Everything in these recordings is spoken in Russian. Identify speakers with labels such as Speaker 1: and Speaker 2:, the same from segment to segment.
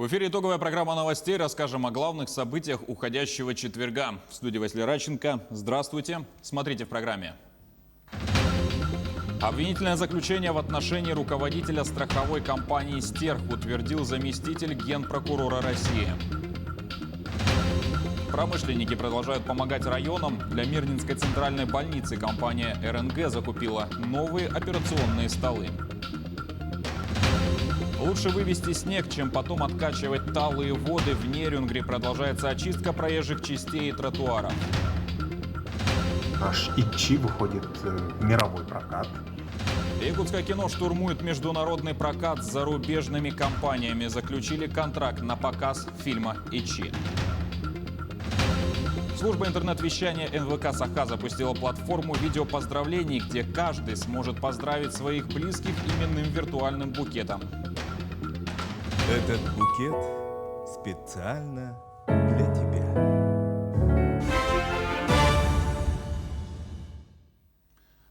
Speaker 1: В эфире итоговая программа новостей. Расскажем о главных событиях уходящего четверга. В студии Василий Радченко. Здравствуйте. Смотрите в программе. Обвинительное заключение в отношении руководителя страховой компании «Стерх» утвердил заместитель генпрокурора России. Промышленники продолжают помогать районам. Для Мирнинской центральной больницы компания РНГ закупила новые операционные столы. Лучше вывести снег, чем потом откачивать талые воды. В Нерюнгри продолжается очистка проезжих частей и тротуаров.
Speaker 2: Наш ИЧИ выходит в мировой прокат.
Speaker 1: Якутское кино штурмует международный прокат с зарубежными компаниями. Заключили контракт на показ фильма «ИЧИ». Служба интернет-вещания НВК Саха запустила платформу видеопоздравлений, где каждый сможет поздравить своих близких именным виртуальным букетом.
Speaker 3: Этот букет специально для тебя.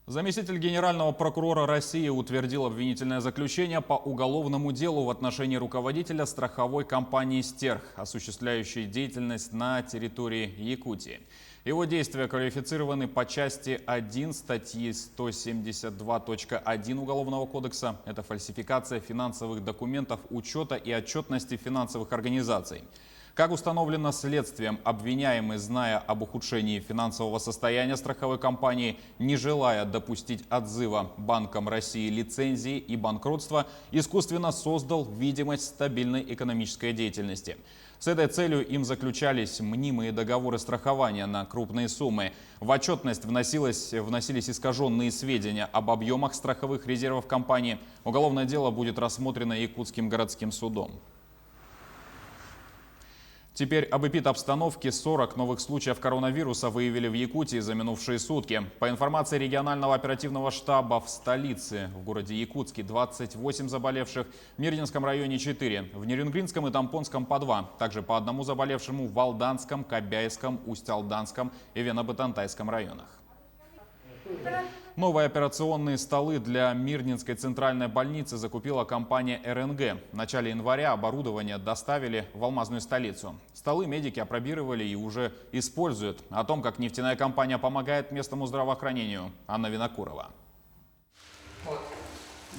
Speaker 1: Заместитель генерального прокурора России утвердил обвинительное заключение по уголовному делу в отношении руководителя страховой компании «Стерх», осуществляющей деятельность на территории Якутии. Его действия квалифицированы по части 1 статьи 172.1 Уголовного кодекса. Это фальсификация финансовых документов, учета и отчетности финансовых организаций. Как установлено следствием, обвиняемый, зная об ухудшении финансового состояния страховой компании, не желая допустить отзыва Банком России лицензии и банкротства, искусственно создал видимость стабильной экономической деятельности. С этой целью им заключались мнимые договоры страхования на крупные суммы. В отчетность вносились искаженные сведения об объемах страховых резервов компании. Уголовное дело будет рассмотрено Якутским городским судом. Теперь об эпидобстановке. 40 новых случаев коронавируса выявили в Якутии за минувшие сутки. По информации регионального оперативного штаба, в столице, в городе Якутске, 28 заболевших, в Мирнинском районе 4, в Нерюнгринском и Тампонском по 2, также по одному заболевшему в Алданском, Кобяйском, Усть-Алданском и Венобытантайском районах. Новые операционные столы для Мирнинской центральной больницы закупила компания РНГ. В начале января оборудование доставили в алмазную столицу. Столы медики опробировали и уже используют. О том, как нефтяная компания помогает местному здравоохранению. Анна Винокурова.
Speaker 4: Вот.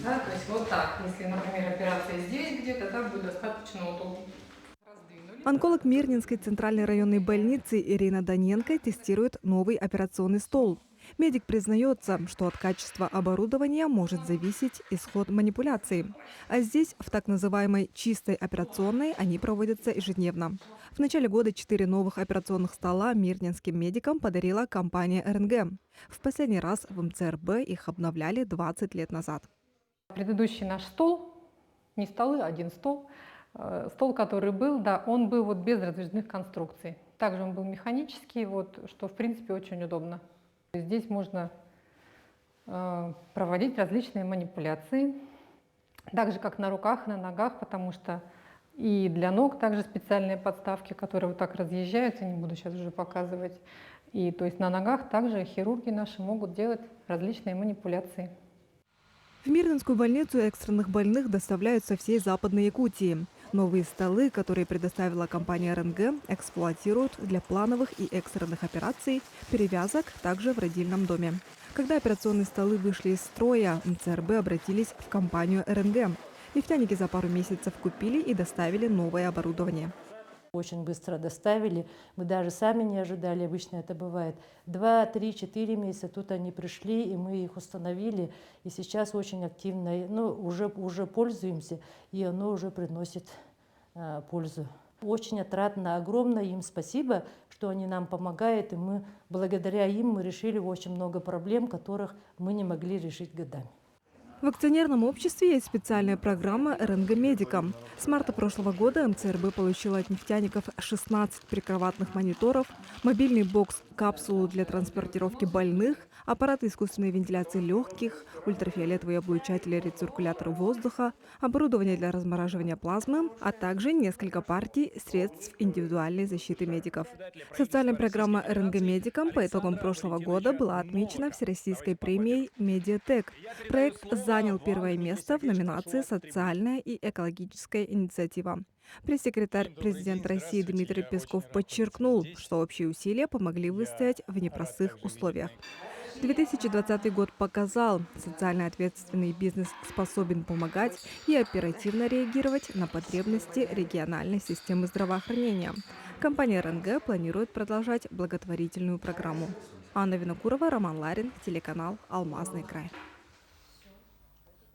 Speaker 4: Да, то есть вот так. Если, например, операция здесь где-то, так будет достаточно удобно.
Speaker 5: Онколог Мирнинской центральной районной больницы Ирина Даненко тестирует новый операционный стол. Медик признается, что от качества оборудования может зависеть исход манипуляции. А здесь, в так называемой чистой операционной, они проводятся ежедневно. В начале года 4 новых операционных стола мирнинским медикам подарила компания РНГ. В последний раз в МЦРБ их обновляли 20 лет назад.
Speaker 4: Предыдущий наш стол, не столы, а один стол, стол, который был, да, он был вот без раздвижных конструкций. Также он был механический, вот, что в принципе очень удобно. Здесь можно проводить различные манипуляции, так же как на руках, на ногах, потому что и для ног также специальные подставки, которые вот так разъезжаются, не буду сейчас уже показывать. И то есть на ногах также хирурги наши могут делать различные манипуляции.
Speaker 5: В Мирнинскую больницу экстренных больных доставляют со всей Западной Якутии. Новые столы, которые предоставила компания РНГ, эксплуатируют для плановых и экстренных операций, перевязок, также в родильном доме. Когда операционные столы вышли из строя, МЦРБ обратились в компанию РНГ. Нефтяники за пару месяцев купили и доставили новое оборудование.
Speaker 6: Очень быстро доставили. Мы даже сами не ожидали. Обычно это бывает 2, 3, 4 месяца. Тут они пришли, и мы их установили. И сейчас очень активно, уже пользуемся, и оно уже приносит пользу. Очень отрадно, огромное им спасибо, что они нам помогают. И мы, благодаря им мы решили очень много проблем, которых мы не могли решить годами.
Speaker 5: В акционерном обществе есть специальная программа РНГ медикам. С марта прошлого года МЦРБ получила от нефтяников 16 прикроватных мониторов, мобильный бокс-капсулу для транспортировки больных, аппараты искусственной вентиляции легких, ультрафиолетовые облучатели рециркуляторы воздуха, оборудование для размораживания плазмы, а также несколько партий средств индивидуальной защиты медиков. Социальная программа РНГ медикам по итогам прошлого года была отмечена Всероссийской премией «Медиатек». Проект занял первое место в номинации «Социальная и экологическая инициатива». Пресс-секретарь президента России Дмитрий Песков подчеркнул, что общие усилия помогли выстоять в непростых условиях. 2020 год показал, социально ответственный бизнес способен помогать и оперативно реагировать на потребности региональной системы здравоохранения. Компания РНГ планирует продолжать благотворительную программу. Анна Винокурова, Роман Ларин, телеканал «Алмазный край».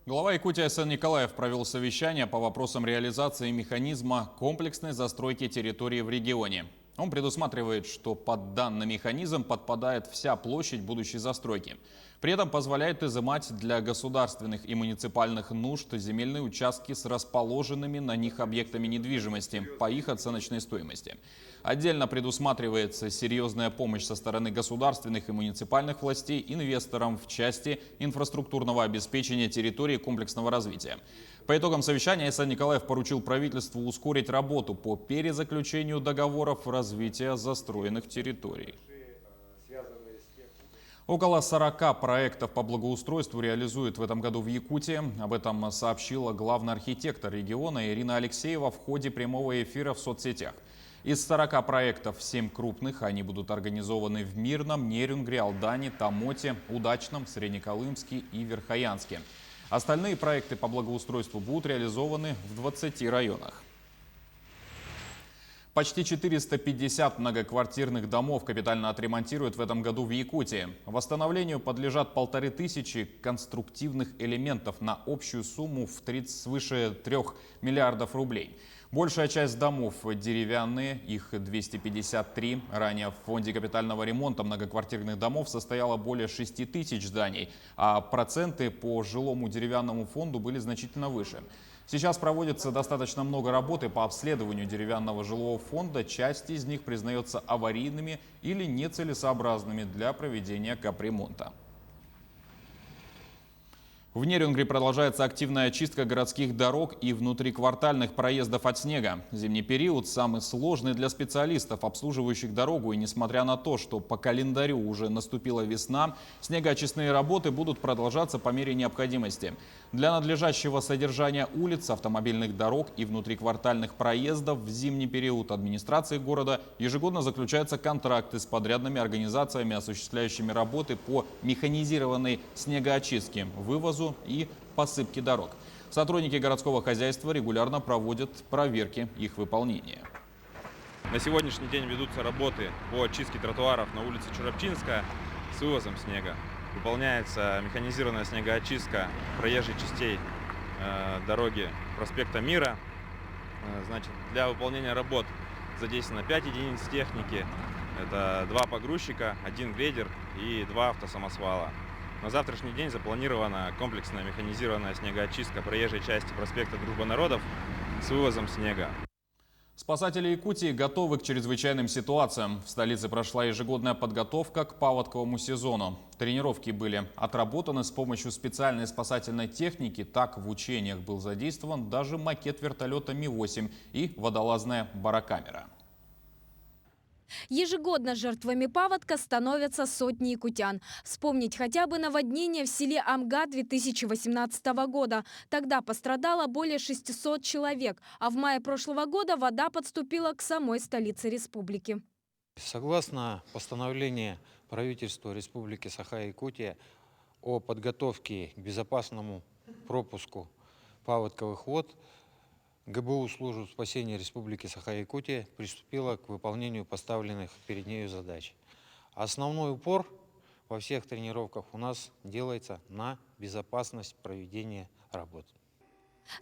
Speaker 1: Глава Якутии Айсен Николаев провел совещание по вопросам реализации механизма комплексной застройки территории в регионе. Он предусматривает, что под данный механизм подпадает вся площадь будущей застройки. При этом позволяет изымать для государственных и муниципальных нужд земельные участки с расположенными на них объектами недвижимости по их оценочной стоимости. Отдельно предусматривается серьезная помощь со стороны государственных и муниципальных властей инвесторам в части инфраструктурного обеспечения территории комплексного развития. По итогам совещания Айсен Николаев поручил правительству ускорить работу по перезаключению договоров развития застроенных территорий. Около 40 проектов по благоустройству реализуют в этом году в Якутии. Об этом сообщила главный архитектор региона Ирина Алексеева в ходе прямого эфира в соцсетях. Из 40 проектов 7 крупных. Они будут организованы в Мирном, Нерюнгре, Алдане, Тамоте, Удачном, Среднеколымске и Верхоянске. Остальные проекты по благоустройству будут реализованы в 20 районах. Почти 450 многоквартирных домов капитально отремонтируют в этом году в Якутии. Восстановлению подлежат 1500 конструктивных элементов на общую сумму свыше 3 миллиардов рублей. Большая часть домов деревянные, их 253. Ранее в фонде капитального ремонта многоквартирных домов состояло более 6000 зданий, а проценты по жилому деревянному фонду были значительно выше. Сейчас проводится достаточно много работы по обследованию деревянного жилого фонда. Часть из них признается аварийными или нецелесообразными для проведения капремонта. В Нерюнгре продолжается активная очистка городских дорог и внутриквартальных проездов от снега. Зимний период самый сложный для специалистов, обслуживающих дорогу. И несмотря на то, что по календарю уже наступила весна, снегоочистные работы будут продолжаться по мере необходимости. Для надлежащего содержания улиц, автомобильных дорог и внутриквартальных проездов в зимний период администрации города ежегодно заключаются контракты с подрядными организациями, осуществляющими работы по механизированной снегоочистке, вывозу и посыпке дорог. Сотрудники городского хозяйства регулярно проводят проверки их выполнения.
Speaker 7: На сегодняшний день ведутся работы по очистке тротуаров на улице Чурапчинская с вывозом снега. Выполняется механизированная снегоочистка проезжей частей дороги проспекта Мира. Значит, для выполнения работ задействовано 5 единиц техники. Это 2 погрузчика, 1 грейдер и 2 автосамосвала. На завтрашний день запланирована комплексная механизированная снегоочистка проезжей части проспекта Дружбы народов с вывозом снега.
Speaker 1: Спасатели Якутии готовы к чрезвычайным ситуациям. В столице прошла ежегодная подготовка к паводковому сезону. Тренировки были отработаны с помощью специальной спасательной техники. Так в учениях был задействован даже макет вертолета Ми-8 и водолазная барокамера.
Speaker 8: Ежегодно жертвами паводка становятся сотни якутян. Вспомнить хотя бы наводнение в селе Амга 2018 года. Тогда пострадало более 600 человек, а в мае прошлого года вода подступила к самой столице республики.
Speaker 9: Согласно постановлению правительства Республики Саха-Якутия о подготовке к безопасному пропуску паводковых вод, ГБУ службы спасения Республики Саха-Якутия приступила к выполнению поставленных перед нею задач. Основной упор во всех тренировках у нас делается на безопасность проведения работ.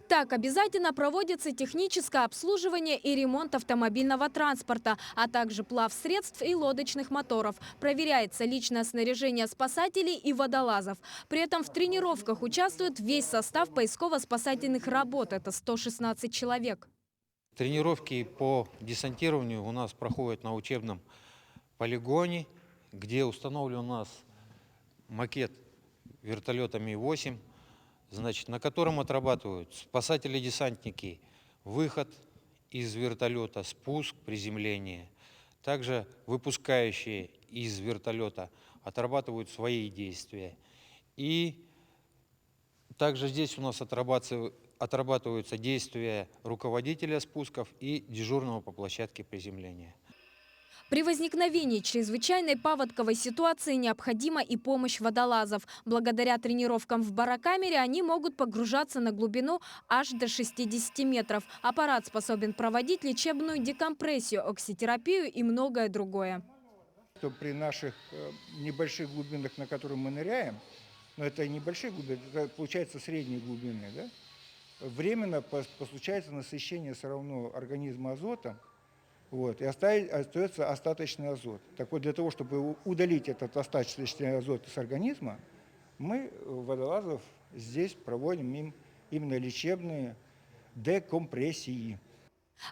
Speaker 8: Так, обязательно проводится техническое обслуживание и ремонт автомобильного транспорта, а также плавсредств и лодочных моторов. Проверяется личное снаряжение спасателей и водолазов. При этом в тренировках участвует весь состав поисково-спасательных работ. Это 116 человек.
Speaker 9: Тренировки по десантированию у нас проходят на учебном полигоне, где установлен у нас макет вертолета Ми-8. Значит, на котором отрабатывают спасатели-десантники выход из вертолета, спуск, приземление. Также выпускающие из вертолета отрабатывают свои действия. И также здесь у нас отрабатываются действия руководителя спусков и дежурного по площадке приземления.
Speaker 8: При возникновении чрезвычайной паводковой ситуации необходима и помощь водолазов. Благодаря тренировкам в барокамере они могут погружаться на глубину аж до 60 метров. Аппарат способен проводить лечебную декомпрессию, окситерапию и многое другое.
Speaker 10: При наших небольших глубинах, на которые мы ныряем, но это небольшие глубины, это получается средние глубины, да? Временно случается насыщение все равно организма азотом. Вот, и остается остаточный азот. Так вот, для того, чтобы удалить этот остаточный азот из организма, мы, водолазов, здесь проводим им именно лечебные декомпрессии.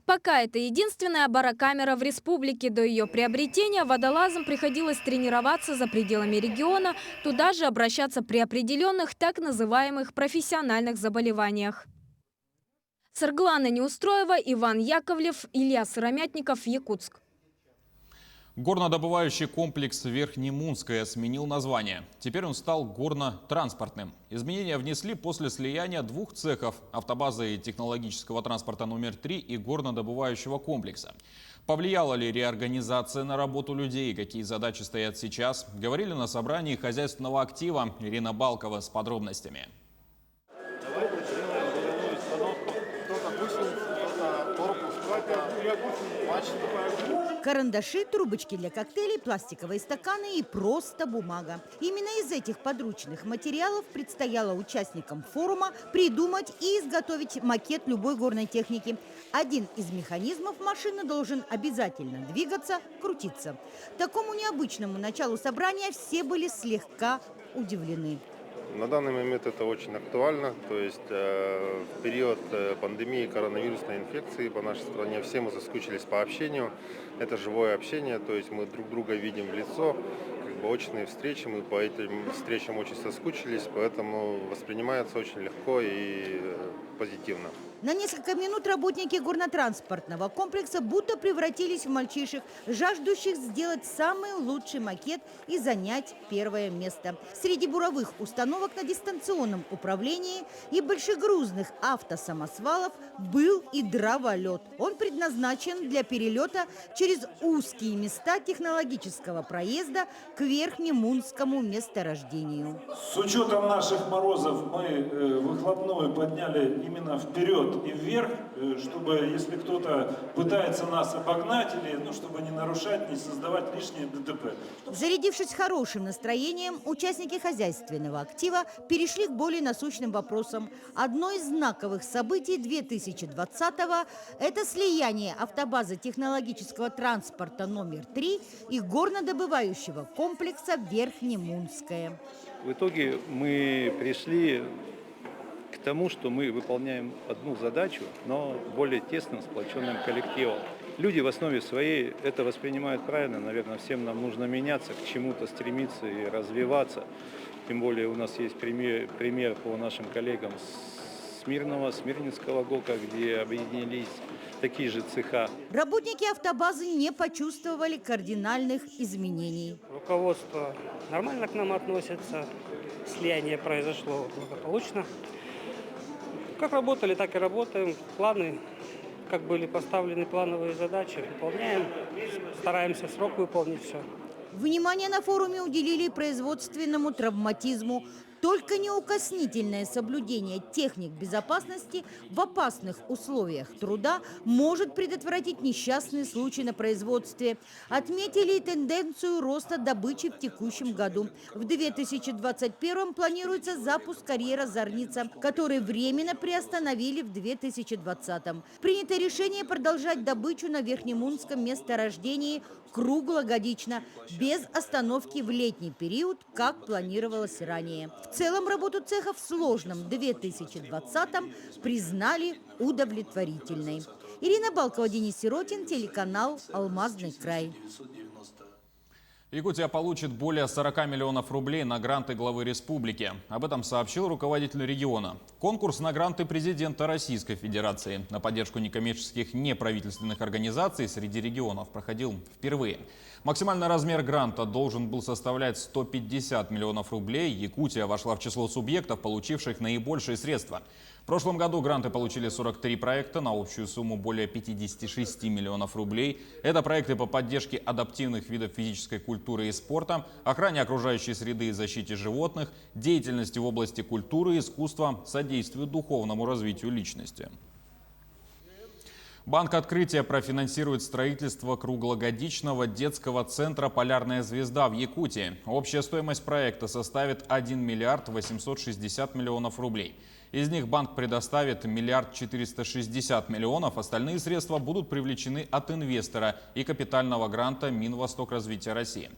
Speaker 8: Пока это единственная барокамера в республике. До ее приобретения водолазам приходилось тренироваться за пределами региона, туда же обращаться при определенных так называемых профессиональных заболеваниях. Сарглана Неустроева, Иван Яковлев, Илья Сыромятников, Якутск.
Speaker 1: Горнодобывающий комплекс Верхнемунское сменил название. Теперь он стал горно-транспортным. Изменения внесли после слияния двух цехов – автобазы технологического транспорта номер 3 и горнодобывающего комплекса. Повлияла ли реорганизация на работу людей, какие задачи стоят сейчас, говорили на собрании хозяйственного актива. Ирина Балкова с подробностями.
Speaker 11: Карандаши, трубочки для коктейлей, пластиковые стаканы и просто бумага. Именно из этих подручных материалов предстояло участникам форума придумать и изготовить макет любой горной техники. Один из механизмов машины должен обязательно двигаться, крутиться. Такому необычному началу собрания все были слегка удивлены.
Speaker 12: На данный момент это очень актуально, то есть в период пандемии коронавирусной инфекции по нашей стране все мы соскучились по общению. Это живое общение, то есть мы друг друга видим в лицо, очные встречи, мы по этим встречам очень соскучились, поэтому воспринимается очень легко и позитивно.
Speaker 11: На несколько минут работники горнотранспортного комплекса будто превратились в мальчишек, жаждущих сделать самый лучший макет и занять первое место. Среди буровых установок на дистанционном управлении и большегрузных автосамосвалов был и дроволет. Он предназначен для перелета через узкие места технологического проезда к Верхнемунскому месторождению.
Speaker 13: С учетом наших морозов мы выхлопную подняли именно вперед и вверх, чтобы, если кто-то пытается нас обогнать, или, чтобы не нарушать, не создавать лишние ДТП.
Speaker 11: Зарядившись хорошим настроением, участники хозяйственного актива перешли к более насущным вопросам. Одно из знаковых событий 2020-го – это слияние автобазы технологического транспорта номер 3 и горнодобывающего комплекса Верхнемунское.
Speaker 14: В итоге мы пришли к тому, что мы выполняем одну задачу, но более тесным, сплоченным коллективом. Люди в основе своей это воспринимают правильно. Наверное, всем нам нужно меняться, к чему-то стремиться и развиваться. Тем более у нас есть пример по нашим коллегам с Смирнинского ГОКа, где объединились такие же цеха.
Speaker 11: Работники автобазы не почувствовали кардинальных изменений.
Speaker 15: Руководство нормально к нам относится. Слияние произошло благополучно. Как работали, так и работаем. Планы, как были поставлены плановые задачи, выполняем. Стараемся в срок выполнить все.
Speaker 11: Внимание на форуме уделили производственному травматизму. Только неукоснительное соблюдение техник безопасности в опасных условиях труда может предотвратить несчастные случаи на производстве. Отметили и тенденцию роста добычи в текущем году. В 2021 планируется запуск карьера «Зорница», который временно приостановили в 2020. Принято решение продолжать добычу на Верхнемунском месторождении круглогодично, без остановки в летний период, как планировалось ранее. В целом работу цеха в сложном 2020-м признали удовлетворительной. Ирина Балкова, Денис Сиротин, телеканал «Алмазный край».
Speaker 1: Якутия получит более 40 миллионов рублей на гранты главы республики. Об этом сообщил руководитель региона. Конкурс на гранты президента Российской Федерации на поддержку некоммерческих неправительственных организаций среди регионов проходил впервые. Максимальный размер гранта должен был составлять 150 миллионов рублей. Якутия вошла в число субъектов, получивших наибольшие средства. В прошлом году гранты получили 43 проекта на общую сумму более 56 миллионов рублей. Это проекты по поддержке адаптивных видов физической культуры и спорта, охране окружающей среды и защите животных, деятельности в области культуры и искусства, содействию духовному развитию личности. Банк Открытия профинансирует строительство круглогодичного детского центра «Полярная звезда» в Якутии. Общая стоимость проекта составит 1 миллиард 860 миллионов рублей. Из них банк предоставит 1 миллиард 460 миллионов. Остальные средства будут привлечены от инвестора и капитального гранта Минвостокразвития России.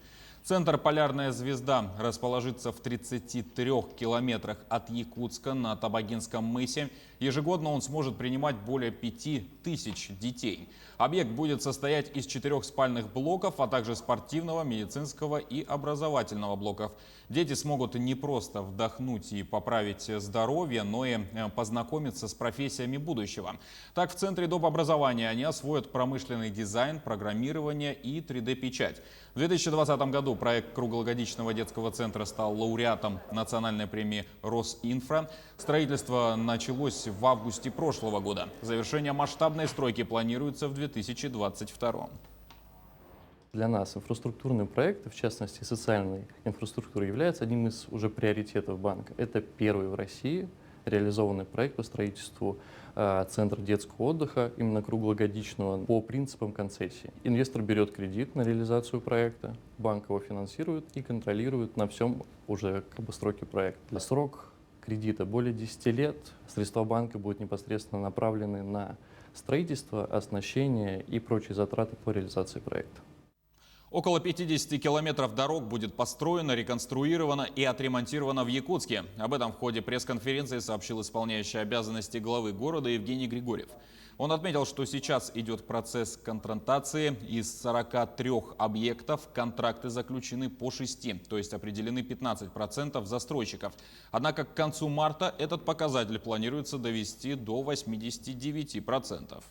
Speaker 1: Центр «Полярная звезда» расположится в 33 километрах от Якутска на Табагинском мысе. Ежегодно он сможет принимать более 5000 детей. Объект будет состоять из 4 спальных блоков, а также спортивного, медицинского и образовательного блоков. Дети смогут не просто вдохнуть и поправить здоровье, но и познакомиться с профессиями будущего. Так, в Центре доп. Образования они освоят промышленный дизайн, программирование и 3D-печать. В 2020 году проект круглогодичного детского центра стал лауреатом национальной премии «Росинфра». Строительство началось в августе прошлого года. Завершение масштабной стройки планируется в 2022.
Speaker 16: Для нас инфраструктурные проекты, в частности социальной инфраструктуры, являются одним из уже приоритетов банка. Это первый в России реализованный проект по строительству центра детского отдыха, именно круглогодичного, по принципам концессии. Инвестор берет кредит на реализацию проекта, банк его финансирует и контролирует на всем уже сроке проекта. Срок кредита более 10 лет, средства банка будут непосредственно направлены на строительство, оснащение и прочие затраты по реализации проекта.
Speaker 1: Около 50 километров дорог будет построено, реконструировано и отремонтировано в Якутске. Об этом в ходе пресс-конференции сообщил исполняющий обязанности главы города Евгений Григорьев. Он отметил, что сейчас идет процесс контрактации. Из 43 объектов контракты заключены по 6, то есть определены 15% застройщиков. Однако к концу марта этот показатель планируется довести до 89%.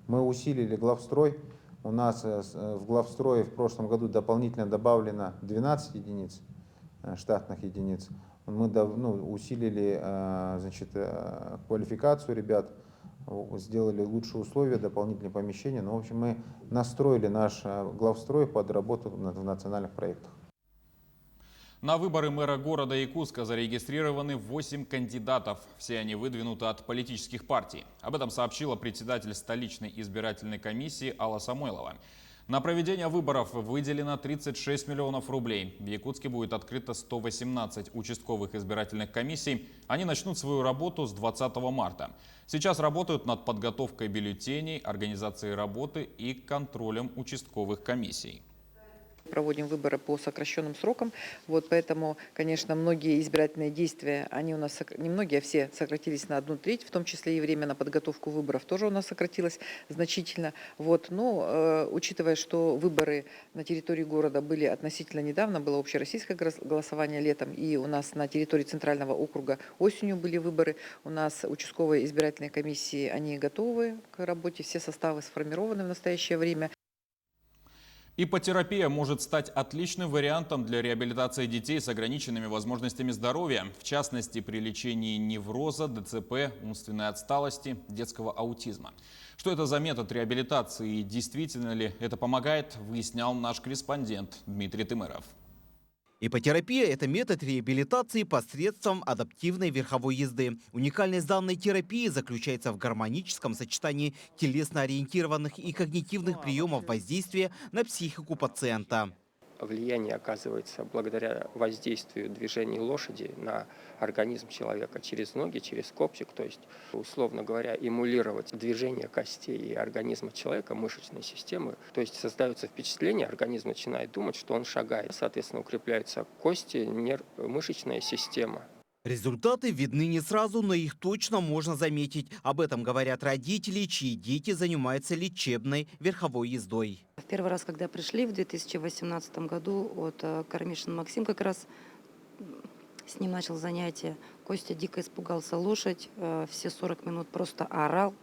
Speaker 17: Мы усилили главстрой. У нас в главстрое в прошлом году дополнительно добавлено 12 единиц, штатных единиц. Мы усилили квалификацию ребят, сделали лучшие условия, дополнительные помещения. В общем, мы настроили наш главстрой под работу в национальных проектах.
Speaker 1: На выборы мэра города Якутска зарегистрированы 8 кандидатов. Все они выдвинуты от политических партий. Об этом сообщила председатель столичной избирательной комиссии Алла Самойлова. На проведение выборов выделено 36 миллионов рублей. В Якутске будет открыто 118 участковых избирательных комиссий. Они начнут свою работу с 20 марта. Сейчас работают над подготовкой бюллетеней, организацией работы и контролем участковых комиссий.
Speaker 18: Проводим выборы по сокращенным срокам, поэтому, конечно, многие избирательные действия, они у нас, не многие, а все сократились на 1/3, в том числе и время на подготовку выборов тоже у нас сократилось значительно. Но учитывая, что выборы на территории города были относительно недавно, было общероссийское голосование летом, и у нас на территории Центрального округа осенью были выборы, у нас участковые избирательные комиссии, они готовы к работе, все составы сформированы в настоящее время.
Speaker 1: Иппотерапия может стать отличным вариантом для реабилитации детей с ограниченными возможностями здоровья, в частности при лечении невроза, ДЦП, умственной отсталости, детского аутизма. Что это за метод реабилитации и действительно ли это помогает, выяснял наш корреспондент Дмитрий Тымыров.
Speaker 19: Иппотерапия – это метод реабилитации посредством адаптивной верховой езды. Уникальность данной терапии заключается в гармоническом сочетании телесно-ориентированных и когнитивных приемов воздействия на психику пациента.
Speaker 20: Влияние оказывается благодаря воздействию движений лошади на организм человека через ноги, через копчик, то есть, условно говоря, эмулировать движение костей и организма человека, мышечной системы. То есть создается впечатление, организм начинает думать, что он шагает. Соответственно, укрепляются кости, мышечная система.
Speaker 19: Результаты видны не сразу, но их точно можно заметить. Об этом говорят родители, чьи дети занимаются лечебной верховой ездой.
Speaker 21: В первый раз, когда пришли в 2018 году, вот Кармишин Максим как раз с ним начал занятия. Костя дико испугался лошадь, все 40 минут просто орал.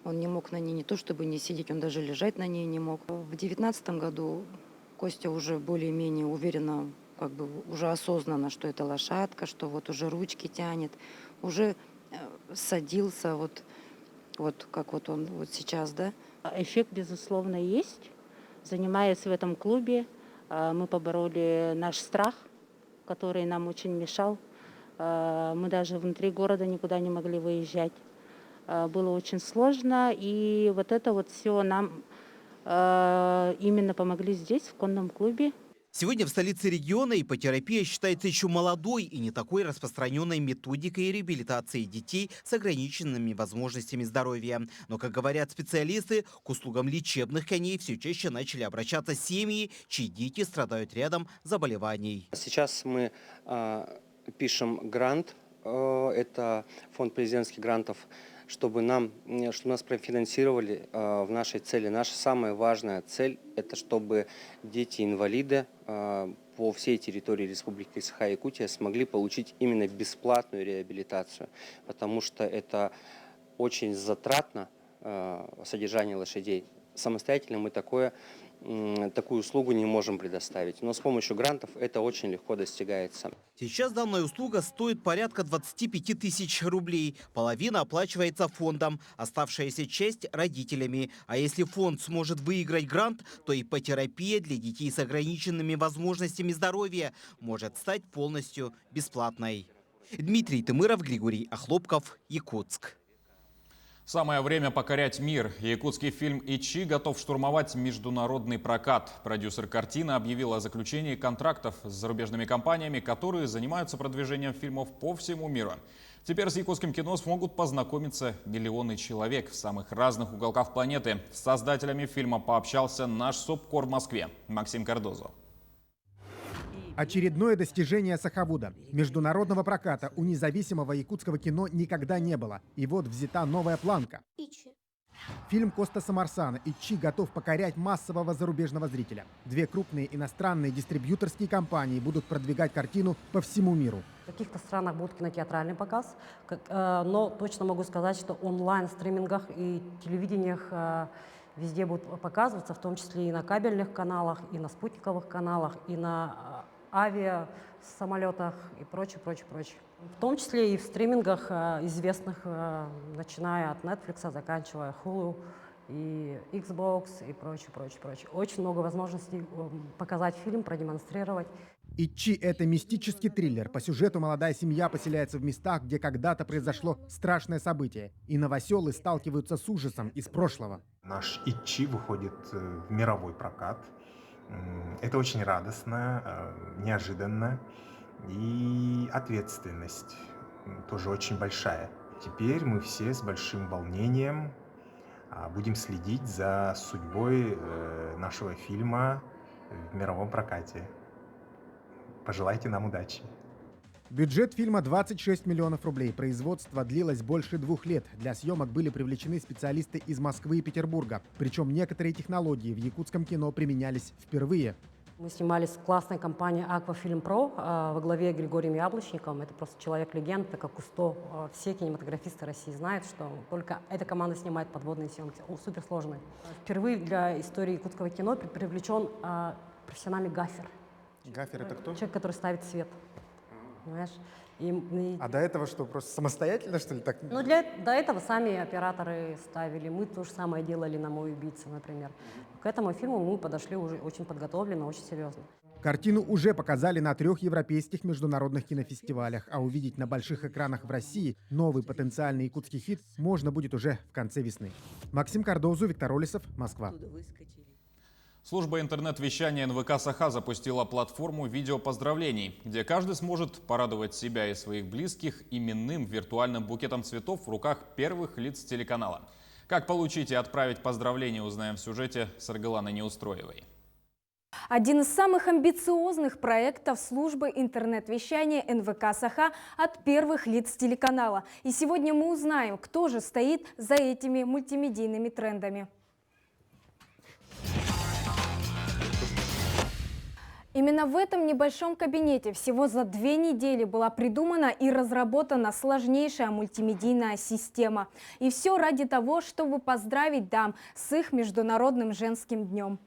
Speaker 21: Он не мог на ней не то чтобы не сидеть, он даже лежать на ней не мог. В 2019 году Костя уже более-менее уверенно, как бы уже осознанно, что это лошадка, что вот уже ручки тянет, уже садился, вот как вот он вот сейчас, да.
Speaker 22: Эффект, безусловно, есть. Занимаясь в этом клубе, мы побороли наш страх, который нам очень мешал. Мы даже внутри города никуда не могли выезжать. Было очень сложно, и вот это вот все нам именно помогли здесь, в конном клубе.
Speaker 19: Сегодня в столице региона ипотерапия считается еще молодой и не такой распространенной методикой реабилитации детей с ограниченными возможностями здоровья. Но, как говорят специалисты, к услугам лечебных коней все чаще начали обращаться семьи, чьи дети страдают рядом заболеваний.
Speaker 23: Сейчас мы пишем грант, это фонд президентских грантов, чтобы нас профинансировали в нашей цели. Наша самая важная цель – это чтобы дети-инвалиды по всей территории Республики Саха-Якутия смогли получить именно бесплатную реабилитацию, потому что это очень затратно, содержание лошадей. Самостоятельно мы такую услугу не можем предоставить, но с помощью грантов это очень легко достигается.
Speaker 19: Сейчас данная услуга стоит порядка 25 тысяч рублей. Половина оплачивается фондом, оставшаяся часть – родителями. А если фонд сможет выиграть грант, то ипотерапия для детей с ограниченными возможностями здоровья может стать полностью бесплатной. Дмитрий Тымыров, Григорий Охлопков, Якутск.
Speaker 1: Самое время покорять мир. Якутский фильм «Ичи» готов штурмовать международный прокат. Продюсер картины объявил о заключении контрактов с зарубежными компаниями, которые занимаются продвижением фильмов по всему миру. Теперь с якутским кино смогут познакомиться миллионы человек в самых разных уголках планеты. С создателями фильма пообщался наш СОБКОР в Москве Максим Кардозо.
Speaker 24: Очередное достижение Сахавуда. Международного проката у независимого якутского кино никогда не было. И вот взята новая планка. Фильм Костаса Марсана «Ичи» готов покорять массового зарубежного зрителя. Две крупные иностранные дистрибьюторские компании будут продвигать картину по всему миру.
Speaker 25: В каких-то странах будет кинотеатральный показ, но точно могу сказать, что онлайн-стримингах и телевидениях везде будут показываться, в том числе и на кабельных каналах, и на спутниковых каналах, и на авиасамолетах и прочее. В том числе и в стримингах известных, начиная от Netflix, заканчивая Hulu и Xbox и прочее. Очень много возможностей показать фильм, продемонстрировать.
Speaker 24: «Ичи» — это мистический триллер. По сюжету молодая семья поселяется в местах, где когда-то произошло страшное событие. И новоселы сталкиваются с ужасом из прошлого.
Speaker 2: Наш «Ичи» выходит в мировой прокат. Это очень радостно, неожиданно, и ответственность тоже очень большая. Теперь мы все с большим волнением будем следить за судьбой нашего фильма в мировом прокате. Пожелайте нам удачи.
Speaker 24: Бюджет фильма 26 миллионов рублей. Производство длилось больше 2 лет. Для съемок были привлечены специалисты из Москвы и Петербурга. Причем некоторые технологии в якутском кино применялись впервые.
Speaker 25: Мы снимались в классной компании «Аквафильм Про» во главе Григорием Яблочником. Это просто человек-легенда, как Кусто. Все кинематографисты России знают, что только эта команда снимает подводные съемки. Суперсложные. Впервые для истории якутского кино привлечен профессиональный гафер.
Speaker 24: Гафер — это кто?
Speaker 25: Человек, который ставит свет. Понимаешь?
Speaker 24: А до этого что, просто самостоятельно, что ли? Так?
Speaker 25: Ну, до этого сами операторы ставили. Мы то же самое делали на «Мой убийца», например. К этому фильму мы подошли уже очень подготовленно, очень серьезно.
Speaker 24: Картину уже показали на 3 европейских международных кинофестивалях, а увидеть на больших экранах в России новый потенциальный якутский хит можно будет уже в конце весны. Максим Кардозу, Виктор Олесов, Москва.
Speaker 1: Служба интернет-вещания НВК Саха запустила платформу видеопоздравлений, где каждый сможет порадовать себя и своих близких именным виртуальным букетом цветов в руках первых лиц телеканала. Как получить и отправить поздравления, узнаем в сюжете с Аргеланой Неустроевой.
Speaker 8: Один из самых амбициозных проектов службы интернет-вещания НВК «Саха» от первых лиц телеканала. И сегодня мы узнаем, кто же стоит за этими мультимедийными трендами. Именно в этом небольшом кабинете всего за 2 недели была придумана и разработана сложнейшая мультимедийная система. И все ради того, чтобы поздравить дам с их Международным женским днем.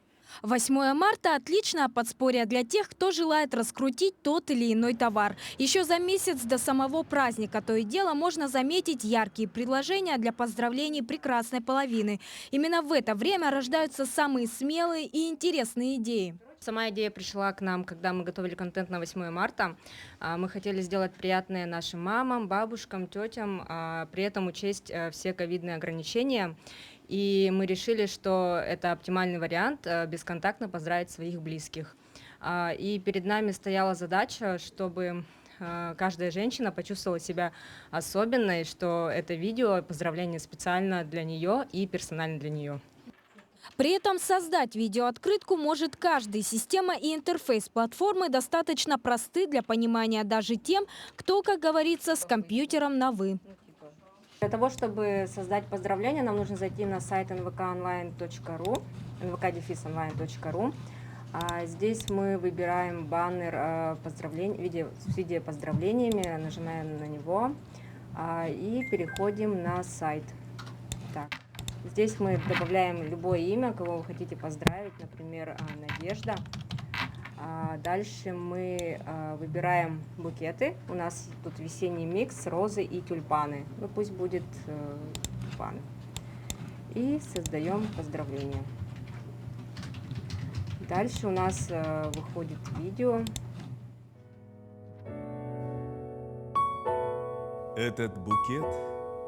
Speaker 8: 8 марта – отличное подспорье для тех, кто желает раскрутить тот или иной товар. Еще за месяц до самого праздника то и дело можно заметить яркие предложения для поздравлений прекрасной половины. Именно в это время рождаются самые смелые и интересные идеи.
Speaker 3: Сама идея пришла к нам, когда мы готовили контент на 8 марта. Мы хотели сделать приятное нашим мамам, бабушкам, тетям, при этом учесть все ковидные ограничения. И мы решили, что это оптимальный вариант бесконтактно поздравить своих близких. И перед нами стояла задача, чтобы каждая женщина почувствовала себя особенной, что это видео, поздравление специально для нее и персонально для нее.
Speaker 8: При этом создать видеооткрытку может каждый. Система и интерфейс платформы достаточно просты для понимания даже тем, кто, как говорится, с компьютером на «вы».
Speaker 3: Для того, чтобы создать поздравление, нам нужно зайти на сайт nvkonline.ru, nvk-online.ru. Здесь мы выбираем баннер с видео поздравлениями, нажимаем на него и переходим на сайт. Так. Здесь мы добавляем любое имя, кого вы хотите поздравить, например, Надежда. Дальше мы выбираем букеты. У нас тут весенний микс, розы и тюльпаны. Ну, пусть будет тюльпаны. И создаем поздравление. Дальше у нас выходит видео.
Speaker 4: Этот букет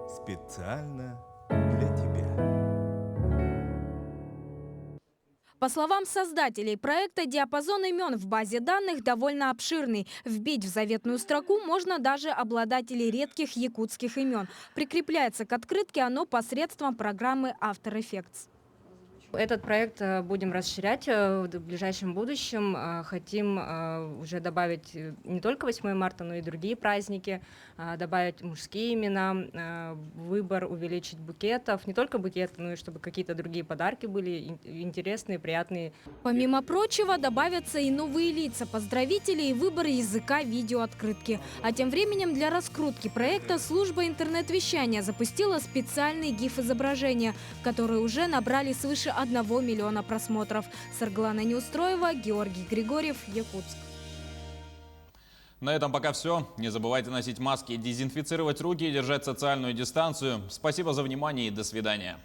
Speaker 4: специально для тебя.
Speaker 8: По словам создателей проекта, диапазон имен в базе данных довольно обширный. Вбить в заветную строку можно даже обладателей редких якутских имен. Прикрепляется к открытке оно посредством программы After Effects.
Speaker 3: Этот проект будем расширять в ближайшем будущем. Хотим уже добавить не только 8 марта, но и другие праздники, добавить мужские имена, выбор увеличить букетов, не только букеты, но и чтобы какие-то другие подарки были интересные, приятные.
Speaker 8: Помимо прочего, добавятся и новые лица поздравителей и выбор языка видеооткрытки. А тем временем для раскрутки проекта служба интернет-вещания запустила специальные GIF-изображения, которые уже набрали свыше 1 миллиона просмотров. Сарглана Неустроева, Георгий Григорьев, Якутск.
Speaker 1: На этом пока все. Не забывайте носить маски, дезинфицировать руки и держать социальную дистанцию. Спасибо за внимание и до свидания.